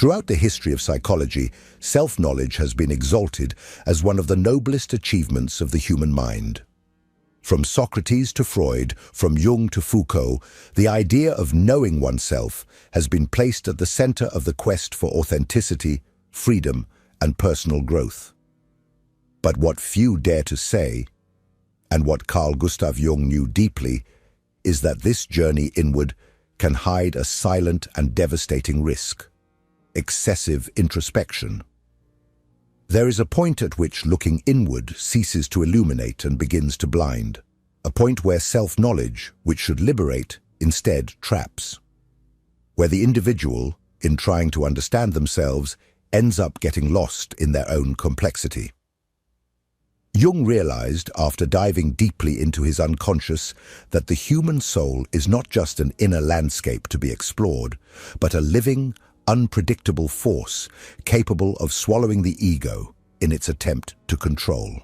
Throughout the history of psychology, self-knowledge has been exalted as one of the noblest achievements of the human mind. From Socrates to Freud, from Jung to Foucault, the idea of knowing oneself has been placed at the center of the quest for authenticity, freedom, and personal growth. But what few dare to say, and what Carl Gustav Jung knew deeply, is that this journey inward can hide a silent and devastating risk: excessive introspection. There is a point at which looking inward ceases to illuminate and begins to blind, a point where self-knowledge, which should liberate, instead traps, where the individual, in trying to understand themselves, ends up getting lost in their own complexity. Jung realized, after diving deeply into his unconscious, that the human soul is not just an inner landscape to be explored, but a living, unpredictable force capable of swallowing the ego in its attempt to control.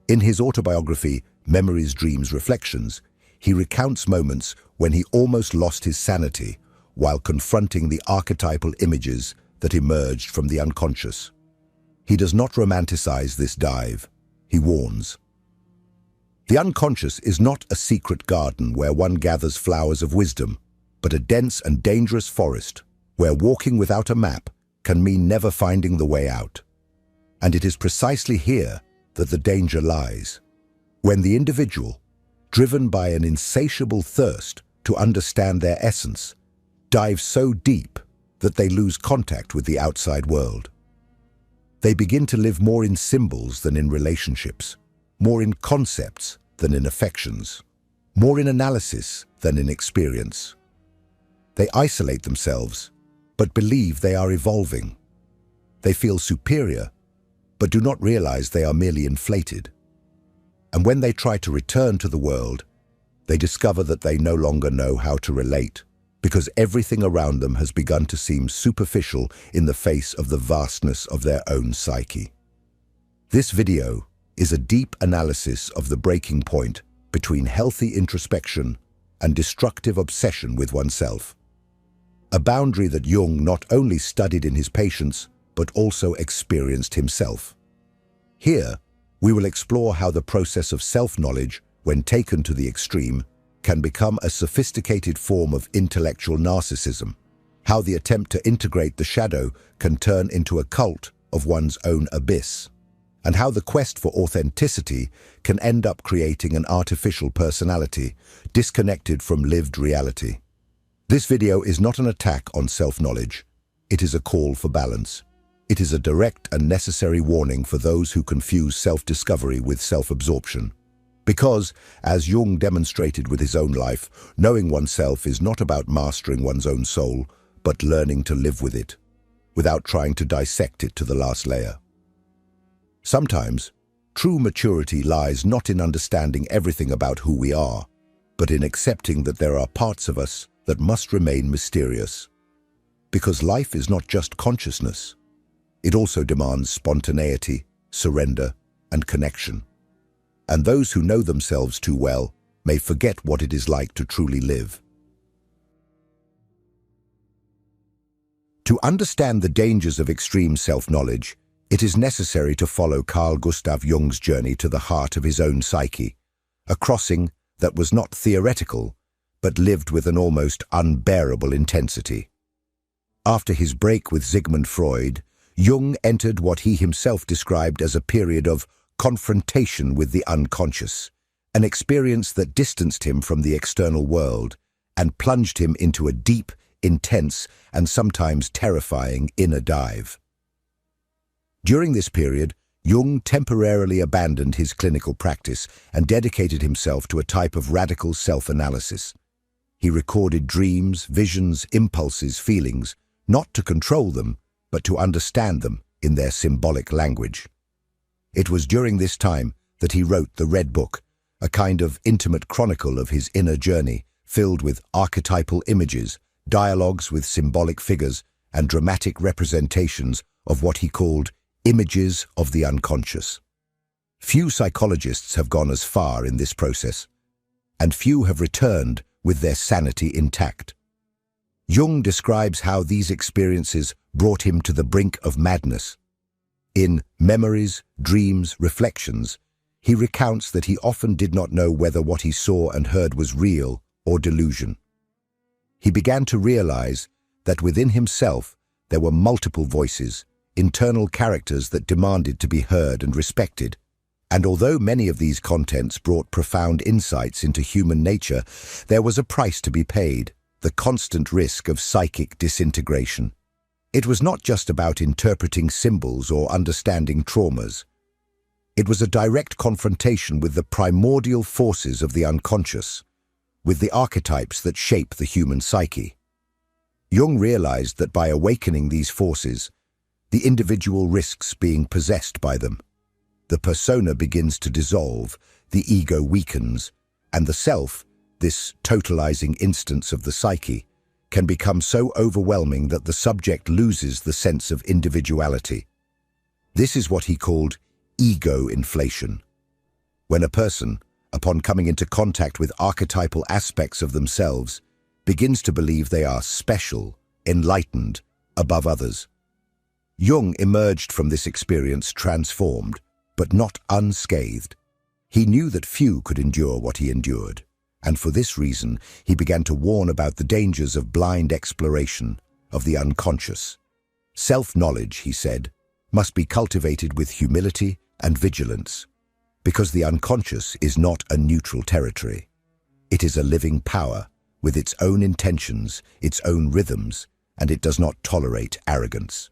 In his autobiography, Memories, Dreams, Reflections, he recounts moments when he almost lost his sanity while confronting the archetypal images that emerged from the unconscious. He does not romanticize this dive. He warns. The unconscious is not a secret garden where one gathers flowers of wisdom, but a dense and dangerous forest where walking without a map can mean never finding the way out. And it is precisely here that the danger lies. When the individual, driven by an insatiable thirst to understand their essence, dives so deep that they lose contact with the outside world. They begin to live more in symbols than in relationships, more in concepts than in affections, more in analysis than in experience. They isolate themselves, but believe they are evolving. They feel superior, but do not realize they are merely inflated. And when they try to return to the world, they discover that they no longer know how to relate, because everything around them has begun to seem superficial in the face of the vastness of their own psyche. This video is a deep analysis of the breaking point between healthy introspection and destructive obsession with oneself, a boundary that Jung not only studied in his patients, but also experienced himself. Here, we will explore how the process of self-knowledge, when taken to the extreme, can become a sophisticated form of intellectual narcissism, how the attempt to integrate the shadow can turn into a cult of one's own abyss, and how the quest for authenticity can end up creating an artificial personality disconnected from lived reality. This video is not an attack on self-knowledge. It is a call for balance. It is a direct and necessary warning for those who confuse self-discovery with self-absorption. Because, as Jung demonstrated with his own life, knowing oneself is not about mastering one's own soul, but learning to live with it, without trying to dissect it to the last layer. Sometimes, true maturity lies not in understanding everything about who we are, but in accepting that there are parts of us that must remain mysterious. Because life is not just consciousness. It also demands spontaneity, surrender, and connection. And those who know themselves too well may forget what it is like to truly live. To understand the dangers of extreme self-knowledge, it is necessary to follow Carl Gustav Jung's journey to the heart of his own psyche, a crossing that was not theoretical, but lived with an almost unbearable intensity. After his break with Sigmund Freud, Jung entered what he himself described as a period of confrontation with the unconscious, an experience that distanced him from the external world and plunged him into a deep, intense, and sometimes terrifying inner dive. During this period, Jung temporarily abandoned his clinical practice and dedicated himself to a type of radical self-analysis. He recorded dreams, visions, impulses, feelings, not to control them, but to understand them in their symbolic language. It was during this time that he wrote the Red Book, a kind of intimate chronicle of his inner journey, filled with archetypal images, dialogues with symbolic figures, and dramatic representations of what he called images of the unconscious. Few psychologists have gone as far in this process, and few have returned with their sanity intact. Jung describes how these experiences brought him to the brink of madness. In Memories, Dreams, Reflections, he recounts that he often did not know whether what he saw and heard was real or delusion. He began to realize that within himself there were multiple voices, internal characters that demanded to be heard and respected. And although many of these contents brought profound insights into human nature, there was a price to be paid, the constant risk of psychic disintegration. It was not just about interpreting symbols or understanding traumas. It was a direct confrontation with the primordial forces of the unconscious, with the archetypes that shape the human psyche. Jung realized that by awakening these forces, the individual risks being possessed by them. The persona begins to dissolve, the ego weakens, and the self, this totalizing instance of the psyche, can become so overwhelming that the subject loses the sense of individuality. This is what he called ego inflation. When a person, upon coming into contact with archetypal aspects of themselves, begins to believe they are special, enlightened, above others. Jung emerged from this experience transformed, but not unscathed. He knew that few could endure what he endured, and for this reason he began to warn about the dangers of blind exploration of the unconscious. Self-knowledge, he said, must be cultivated with humility and vigilance, because the unconscious is not a neutral territory. It is a living power, with its own intentions, its own rhythms, and it does not tolerate arrogance.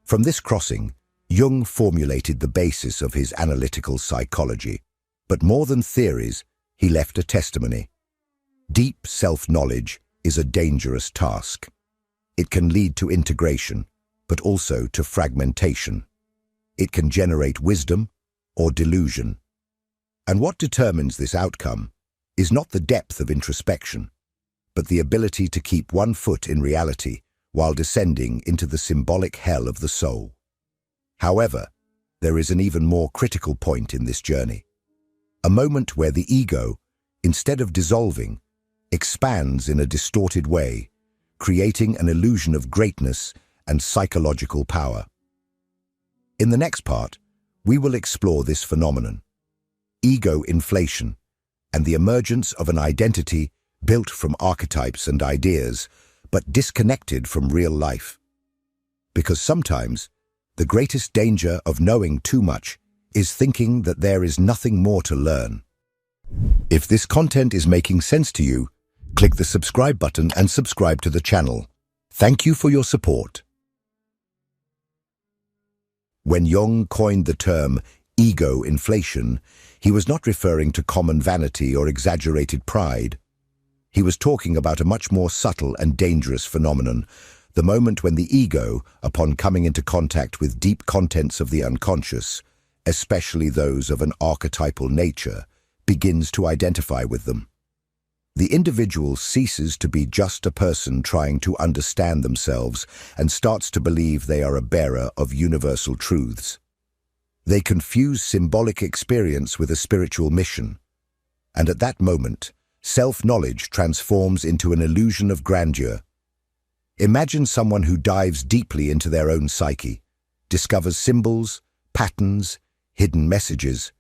From this crossing, Jung formulated the basis of his analytical psychology, but more than theories, he left a testimony. Deep self-knowledge is a dangerous task. It can lead to integration, but also to fragmentation. It can generate wisdom or delusion. And what determines this outcome is not the depth of introspection, but the ability to keep one foot in reality while descending into the symbolic hell of the soul. However, there is an even more critical point in this journey. A moment where the ego, instead of dissolving, expands in a distorted way, creating an illusion of greatness and psychological power. In the next part, we will explore this phenomenon, ego inflation, and the emergence of an identity built from archetypes and ideas, but disconnected from real life. Because sometimes, the greatest danger of knowing too much is thinking that there is nothing more to learn. If this content is making sense to you, click the subscribe button and subscribe to the channel. Thank you for your support. When Jung coined the term ego inflation, he was not referring to common vanity or exaggerated pride. He was talking about a much more subtle and dangerous phenomenon, the moment when the ego, upon coming into contact with deep contents of the unconscious, especially those of an archetypal nature, begins to identify with them. The individual ceases to be just a person trying to understand themselves and starts to believe they are a bearer of universal truths. They confuse symbolic experience with a spiritual mission, and at that moment, self-knowledge transforms into an illusion of grandeur. Imagine someone who dives deeply into their own psyche, discovers symbols, patterns, hidden messages,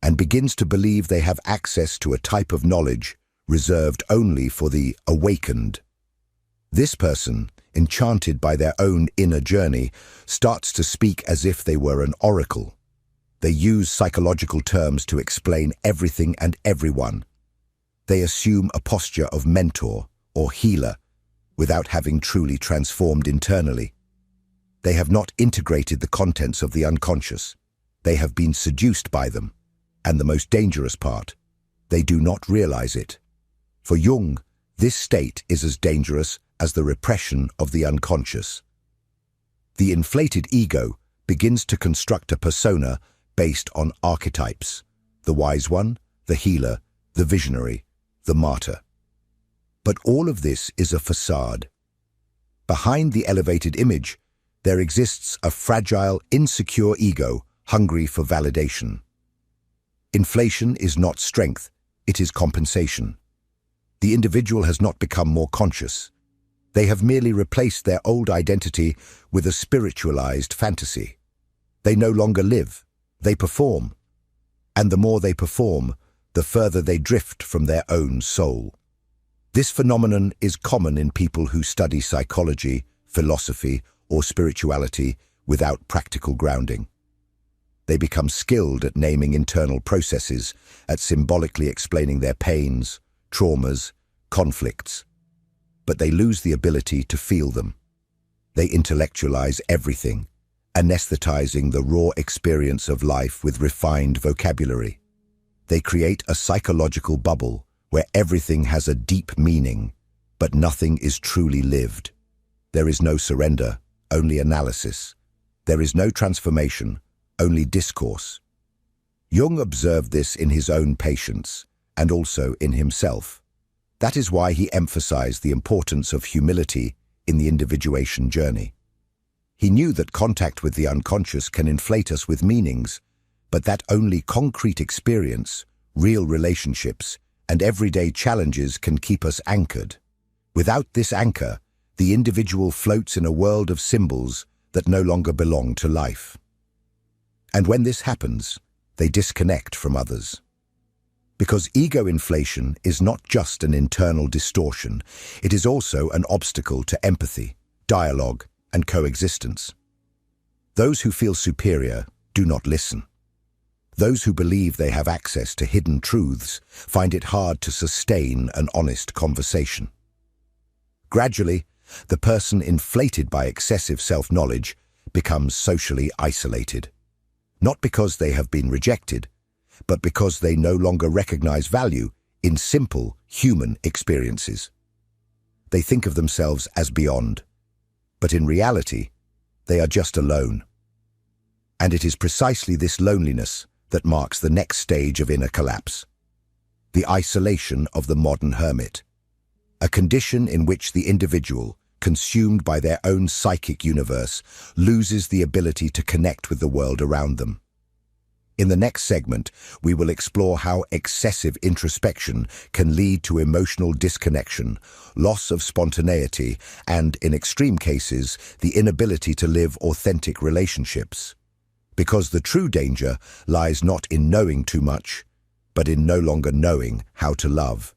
and begins to believe they have access to a type of knowledge reserved only for the awakened. This person, enchanted by their own inner journey, starts to speak as if they were an oracle. They use psychological terms to explain everything and everyone. They assume a posture of mentor or healer without having truly transformed internally. They have not integrated the contents of the unconscious. They have been seduced by them. And the most dangerous part, they do not realize it. For Jung, this state is as dangerous as the repression of the unconscious. The inflated ego begins to construct a persona based on archetypes: the wise one, the healer, the visionary, the martyr. But all of this is a facade. Behind the elevated image, there exists a fragile, insecure ego hungry for validation. Inflation is not strength, it is compensation. The individual has not become more conscious. They have merely replaced their old identity with a spiritualized fantasy. They no longer live, they perform. And the more they perform, the further they drift from their own soul. This phenomenon is common in people who study psychology, philosophy, or spirituality without practical grounding. They become skilled at naming internal processes, at symbolically explaining their pains, traumas, conflicts. But they lose the ability to feel them. They intellectualize everything, anesthetizing the raw experience of life with refined vocabulary. They create a psychological bubble where everything has a deep meaning, but nothing is truly lived. There is no surrender, only analysis. There is no transformation, only discourse. Jung observed this in his own patients, and also in himself. That is why he emphasized the importance of humility in the individuation journey. He knew that contact with the unconscious can inflate us with meanings, but that only concrete experience, real relationships, and everyday challenges can keep us anchored. Without this anchor, the individual floats in a world of symbols that no longer belong to life. And when this happens, they disconnect from others. Because ego inflation is not just an internal distortion, it is also an obstacle to empathy, dialogue, and coexistence. Those who feel superior do not listen. Those who believe they have access to hidden truths find it hard to sustain an honest conversation. Gradually, the person inflated by excessive self-knowledge becomes socially isolated. Not because they have been rejected, but because they no longer recognize value in simple human experiences. They think of themselves as beyond, but in reality, they are just alone. And it is precisely this loneliness that marks the next stage of inner collapse. The isolation of the modern hermit, a condition in which the individual, consumed by their own psychic universe, loses the ability to connect with the world around them. In the next segment, we will explore how excessive introspection can lead to emotional disconnection, loss of spontaneity, and, in extreme cases, the inability to live authentic relationships. Because the true danger lies not in knowing too much, but in no longer knowing how to love.